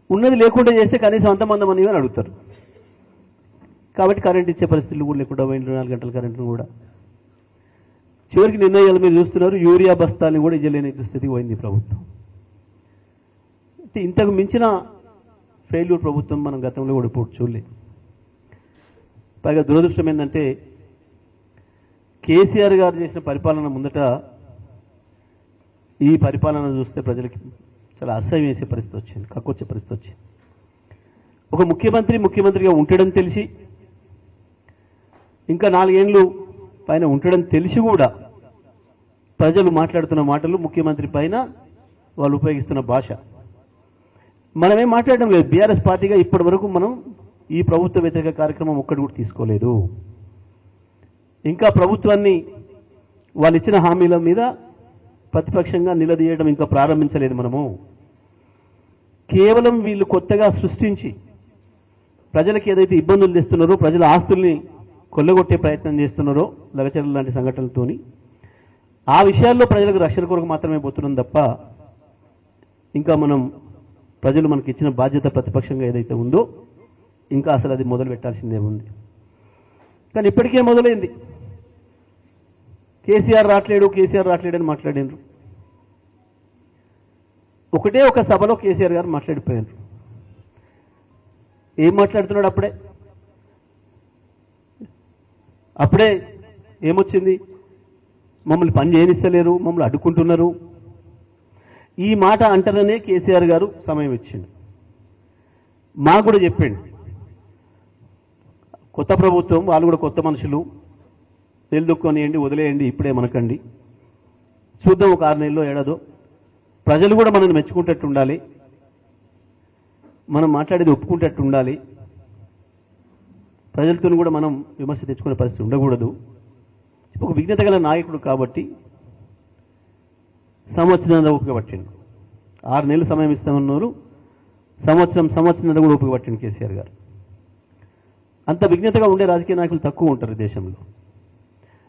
ఉన్నది లేకుండా చేస్తే కనీసం అంతమంది అని అడుగుతారు. కాబట్టి కరెంట్ ఇచ్చే పరిస్థితులు కూడా లేకుండా 24 గంటల కరెంటును కూడా చివరికి నిర్ణయాలు మీరు చూస్తున్నారు. యూరియా బస్తాలను కూడా ఇవ్వలేని దుస్థితికి పోయింది ప్రభుత్వం. ఇంతకు మించిన ఫెయిల్యూర్ ప్రభుత్వం మనం గతంలో కూడా ఇప్పుడు చూడలేదు. పైగా దురదృష్టం ఏంటంటే కేసీఆర్ గారు చేసిన పరిపాలన ముందట ఈ పరిపాలన చూస్తే ప్రజలకి చాలా అసహ్యం వేసే పరిస్థితి వచ్చింది, కక్కొచ్చే పరిస్థితి వచ్చింది. ఒక ముఖ్యమంత్రిగా ఉండడం తెలిసి ఇంకా 4 ఏళ్ళు పైన ఉండడం తెలిసి కూడా ప్రజలు మాట్లాడుతున్న మాటలు, ముఖ్యమంత్రి పైన వాళ్ళు ఉపయోగిస్తున్న భాష మనమేం మాట్లాడడం లేదు. బీఆర్ఎస్ పార్టీగా ఇప్పటి వరకు మనం ఈ ప్రభుత్వ వ్యతిరేక కార్యక్రమం ఒక్కటి కూడా తీసుకోలేదు. ఇంకా ప్రభుత్వాన్ని వాళ్ళు ఇచ్చిన హామీల మీద ప్రతిపక్షంగా నిలదీయడం ఇంకా ప్రారంభించలేదు. మనము కేవలం వీళ్ళు కొత్తగా సృష్టించి ప్రజలకు ఏదైతే ఇబ్బందులు తెస్తున్నారో, ప్రజల ఆస్తుల్ని కొల్లగొట్టే ప్రయత్నం చేస్తున్నారో లగచర్ల లాంటి సంఘటనలతోని, ఆ విషయాల్లో ప్రజలకు రక్షణ కొరకు మాత్రమే పోతున్నాం తప్ప ఇంకా మనం ప్రజలు మనకి ఇచ్చిన బాధ్యత ప్రతిపక్షంగా ఏదైతే ఉందో ఇంకా అసలు అది మొదలు పెట్టాల్సిందే ఉంది. కానీ ఇప్పటికే మొదలైంది. కేసీఆర్ రావట్లేడు అని మాట్లాడినారు. ఒకటే ఒక సభలో కేసీఆర్ గారు మాట్లాడిపోయారు. ఏం మాట్లాడుతున్నాడు? అప్పుడే ఏమొచ్చింది? మమ్మల్ని పని చేయనిస్తలేరు, మమ్మల్ని అడ్డుకుంటున్నారు. ఈ మాట అంటారనే కేసీఆర్ గారు సమయం ఇచ్చిండు. మాకు కూడా చెప్పండి, కొత్త ప్రభుత్వం, వాళ్ళు కూడా కొత్త మనుషులు, నిలదొక్కొనియండి, వదిలేయండి, ఇప్పుడే మనకండి, చూద్దాం ఒక 6 నెలల్లో ఏడాదో, ప్రజలు కూడా మనల్ని మెచ్చుకుంటట్టు ఉండాలి, మనం మాట్లాడేది ఒప్పుకుంటట్టు ఉండాలి, ప్రజలతో కూడా మనం విమర్శ తెచ్చుకునే పరిస్థితి ఉండకూడదు. ఒక విజ్ఞత గల నాయకుడు కాబట్టి సంవత్సరం ఓపిక పట్టిండు. 6 నెలలు సమయం ఇస్తామన్నారు, సంవత్సరం కూడా ఓపిక పట్టిండు కేసీఆర్ గారు. అంత విజ్ఞతగా ఉండే రాజకీయ నాయకులు తక్కువ ఉంటారు దేశంలో.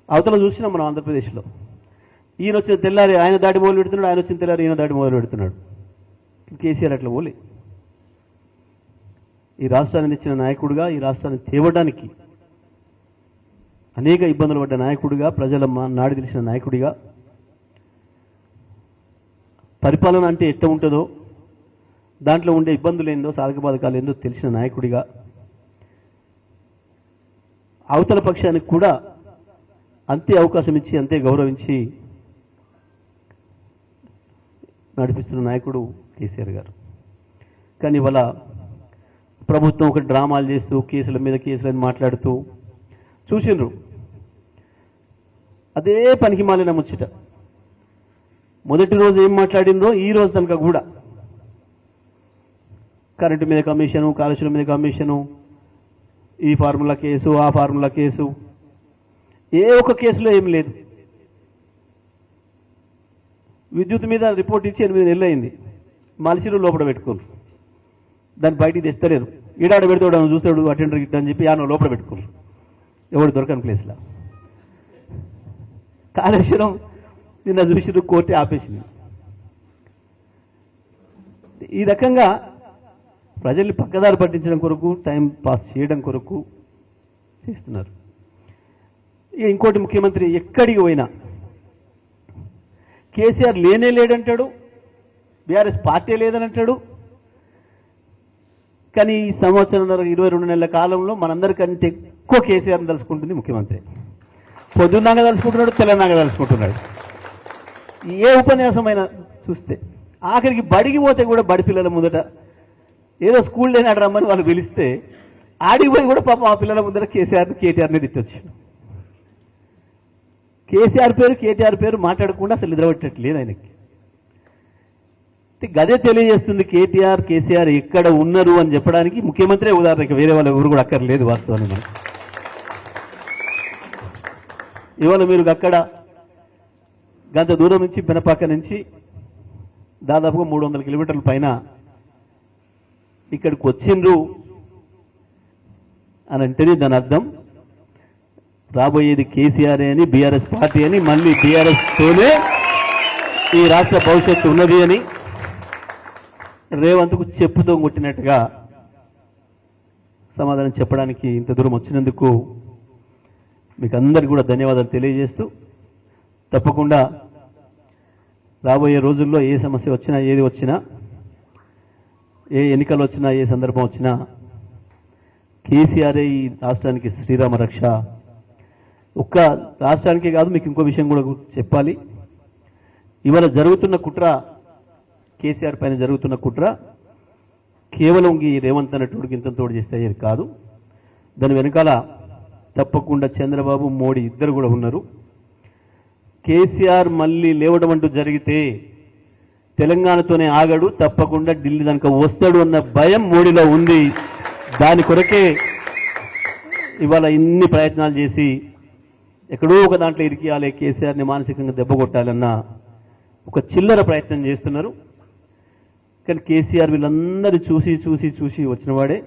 అవతల చూసినాం మనం ఆంధ్రప్రదేశ్లో. ఈయన వచ్చిన తెల్లారి ఆయన దాడి మొదలు పెడుతున్నాడు, ఆయన వచ్చిన తెల్లారి ఈయన దాడి మొదలు పెడుతున్నాడు. కేసీఆర్ అట్లా పోలే. ఈ రాష్ట్రాన్ని ఇచ్చిన నాయకుడిగా, ఈ రాష్ట్రాన్ని తేవడానికి అనేక ఇబ్బందులు పడ్డ నాయకుడిగా, ప్రజల నాడి తెలిసిన నాయకుడిగా, పరిపాలన అంటే ఎట్ట ఉంటుందో, దాంట్లో ఉండే ఇబ్బందులు ఏందో, సాధక బాధకాలు ఏందో తెలిసిన నాయకుడిగా, అవతల పక్షానికి కూడా అంతే అవకాశం ఇచ్చి, అంతే గౌరవించి నడిపిస్తున్న నాయకుడు కేసీఆర్ గారు. కానీ ఇవాళ ప్రభుత్వం ఒక డ్రామాలు చేస్తూ, కేసుల మీద కేసులని మాట్లాడుతూ చూసిండ్రు. అదే పనికి మాలిన ముచ్చట. మొదటి రోజు ఏం మాట్లాడినరో ఈ రోజు కనుక కూడా కరెంటు మీద కమిషను, కాలుష్యం మీద కమిషను, ఈ ఫార్ములా కేసు, ఆ ఫార్ములా కేసు, ఏ ఒక్క కేసులో ఏం లేదు. విద్యుత్ మీద రిపోర్ట్ ఇచ్చి 8 నెలలు అయింది. మనిషిని లోపల పెట్టుకున్నారు, దాన్ని బయటికి తెస్తలేరు. ఈడాడ పెడతాడు, చూస్తాడు అటెండర్ గిట్ట అని చెప్పి ఆయన లోపల పెట్టుకున్నారు, ఎవడు దొరకని ప్లేస్లో. కాళేశ్వరం నిన్న చూసి కోర్టు ఆపేసింది. ఈ రకంగా ప్రజల్ని పక్కదారి పట్టించడం కొరకు, టైం పాస్ చేయడం కొరకు చేస్తున్నారు. ఇంకోటి, ముఖ్యమంత్రి ఎక్కడికి పోయినా కేసీఆర్ లేనే లేడంటాడు, బీఆర్ఎస్ పార్టీ లేదని అంటాడు. కానీ ఈ సంవత్సరంన్నర 22 నెలల కాలంలో మనందరికంటే ఎక్కువ కేసీఆర్ని తలుచుకుంటుంది ముఖ్యమంత్రి. పొద్దున్నాగా తలుచుకుంటున్నాడు, తెలంగాణ తలుచుకుంటున్నాడు. ఏ ఉపన్యాసమైనా చూస్తే ఆఖరికి బడికి పోతే కూడా బడి పిల్లల ముందట ఏదో స్కూల్ లేనాడు రమ్మని వాళ్ళు పిలిస్తే ఆడికి పోయి కూడా పాపం ఆ పిల్లల ముందర కేటీఆర్ని తిట్టొచ్చు. కేటీఆర్ పేరు మాట్లాడకుండా అసలు నిద్రపట్టట్లేదు ఆయనకి. గదే తెలియజేస్తుంది కేసీఆర్ ఎక్కడ ఉన్నారు అని చెప్పడానికి ముఖ్యమంత్రి ఉదాహరణకి, వేరే వాళ్ళు ఎవరు కూడా అక్కర్లేదు వాస్తవాన్ని. మనం ఇవాళ మీరు అక్కడ గంత దూరం నుంచి, పెనపాక నుంచి దాదాపుగా 300 కిలోమీటర్ల పైన ఇక్కడికి వచ్చిండ్రు అని అంటేనే దాని అర్థం రాబోయేది కేసీఆర్ అని, బీఆర్ఎస్ పార్టీ అని, మళ్ళీ బీఆర్ఎస్ తోనే ఈ రాష్ట్ర భవిష్యత్తు ఉన్నది అని, రేవంత్కు చెప్పుతో కొట్టినట్టుగా సమాధానం చెప్పడానికి ఇంత దూరం వచ్చినందుకు మీకు అందరికీ కూడా ధన్యవాదాలు తెలియజేస్తూ తప్పకుండా రాబోయే రోజుల్లో ఏ సమస్య వచ్చినా ఏది వచ్చినా ఏ ఎన్నికలు వచ్చినా ఏ సందర్భం వచ్చినా కేసీఆర్ ఈ రాష్ట్రానికి శ్రీరామ రక్ష. ఒక్క రాష్ట్రానికే కాదు, మీకు ఇంకో విషయం కూడా చెప్పాలి. ఇవాళ జరుగుతున్న కుట్ర, కేసీఆర్ పైన జరుగుతున్న కుట్ర కేవలం ఈ రేవంత్ అన్నటువంటి ఇంతతోడు చేస్తే అయ్యేది కాదు. దాని వెనకాల తప్పకుండా చంద్రబాబు, మోడీ ఇద్దరు కూడా ఉన్నారు. కేసీఆర్ మళ్ళీ లేవడం అంటూ జరిగితే తెలంగాణతోనే ఆగడు, తప్పకుండా ఢిల్లీ దానికి వస్తాడు అన్న భయం మోడీలో ఉంది. దాని కొరకే ఇవాళ ఇన్ని ప్రయత్నాలు చేసి ఎక్కడో ఒక దాంట్లో ఇరికియాలి, కేసీఆర్ని మానసికంగా దెబ్బ కొట్టాలన్న ఒక చిల్లర ప్రయత్నం చేస్తున్నారు. కానీ కేసీఆర్ వీళ్ళందరూ చూసి చూసి చూసి వచ్చినవాడే.